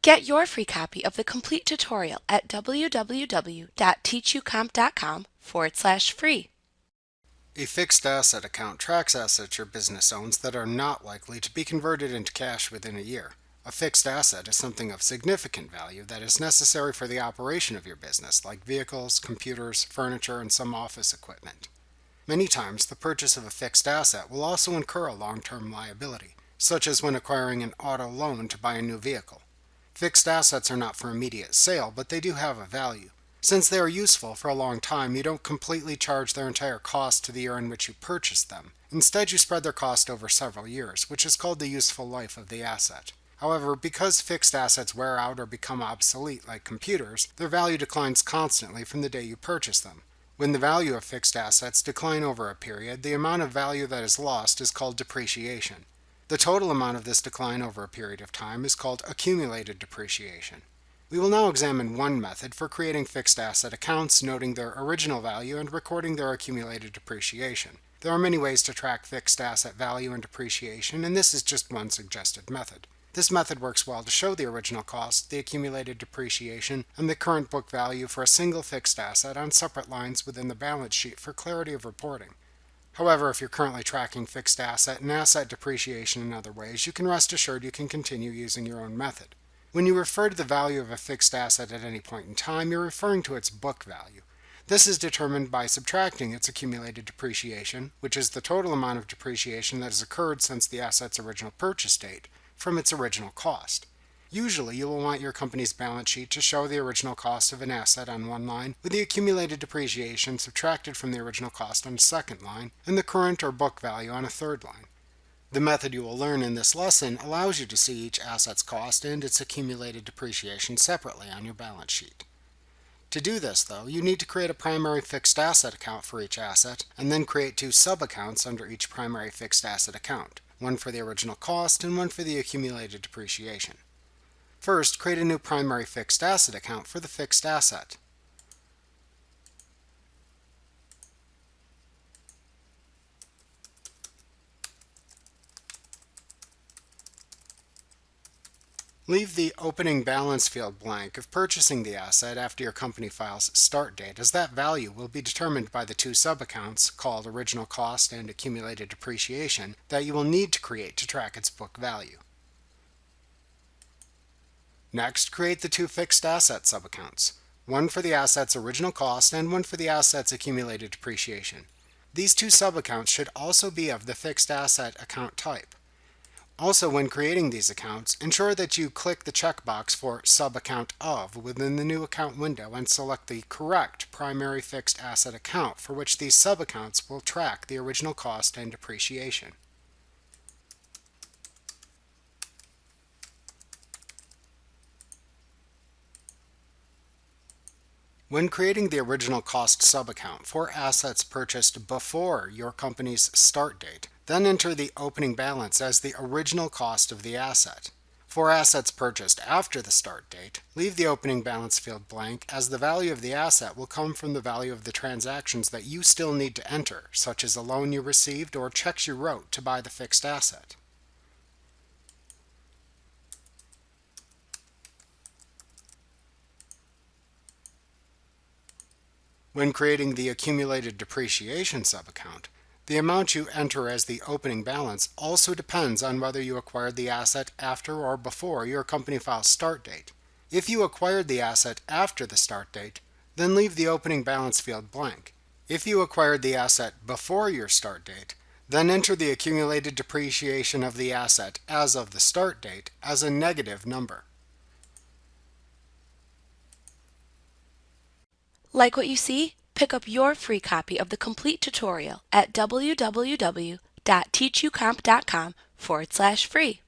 Get your free copy of the complete tutorial at www.teachucomp.com/free. A fixed asset account tracks assets your business owns that are not likely to be converted into cash within a year. A fixed asset is something of significant value that is necessary for the operation of your business, like vehicles, computers, furniture, and some office equipment. Many times, the purchase of a fixed asset will also incur a long-term liability, such as when acquiring an auto loan to buy a new vehicle. Fixed assets are not for immediate sale, but they do have a value. Since they are useful for a long time, you don't completely charge their entire cost to the year in which you purchased them. Instead, you spread their cost over several years, which is called the useful life of the asset. However, because fixed assets wear out or become obsolete like computers, their value declines constantly from the day you purchase them. When the value of fixed assets decline over a period, the amount of value that is lost is called depreciation. The total amount of this decline over a period of time is called accumulated depreciation. We will now examine one method for creating fixed asset accounts, noting their original value and recording their accumulated depreciation. There are many ways to track fixed asset value and depreciation, and this is just one suggested method. This method works well to show the original cost, the accumulated depreciation, and the current book value for a single fixed asset on separate lines within the balance sheet for clarity of reporting. However, if you're currently tracking fixed asset and asset depreciation in other ways, you can rest assured you can continue using your own method. When you refer to the value of a fixed asset at any point in time, you're referring to its book value. This is determined by subtracting its accumulated depreciation, which is the total amount of depreciation that has occurred since the asset's original purchase date, from its original cost. Usually, you will want your company's balance sheet to show the original cost of an asset on one line, with the accumulated depreciation subtracted from the original cost on a second line, and the current or book value on a third line. The method you will learn in this lesson allows you to see each asset's cost and its accumulated depreciation separately on your balance sheet. To do this, though, you need to create a primary fixed asset account for each asset, and then create two sub-accounts under each primary fixed asset account, one for the original cost and one for the accumulated depreciation. First, create a new primary fixed asset account for the fixed asset. Leave the opening balance field blank if purchasing the asset after your company files start date, as that value will be determined by the two sub-accounts, called original cost and accumulated depreciation, that you will need to create to track its book value. Next, create the two fixed asset sub-accounts, one for the asset's original cost and one for the asset's accumulated depreciation. These two sub-accounts should also be of the fixed asset account type. Also, when creating these accounts, ensure that you click the checkbox for Sub-Account Of within the new account window and select the correct primary fixed asset account for which these sub-accounts will track the original cost and depreciation. When creating the original cost sub-account for assets purchased before your company's start date, then enter the opening balance as the original cost of the asset. For assets purchased after the start date, leave the opening balance field blank, as the value of the asset will come from the value of the transactions that you still need to enter, such as a loan you received or checks you wrote to buy the fixed asset. When creating the accumulated depreciation subaccount, the amount you enter as the opening balance also depends on whether you acquired the asset after or before your company file's start date. If you acquired the asset after the start date, then leave the opening balance field blank. If you acquired the asset before your start date, then enter the accumulated depreciation of the asset as of the start date as a negative number. Like what you see? Pick up your free copy of the complete tutorial at www.teachucomp.com/free.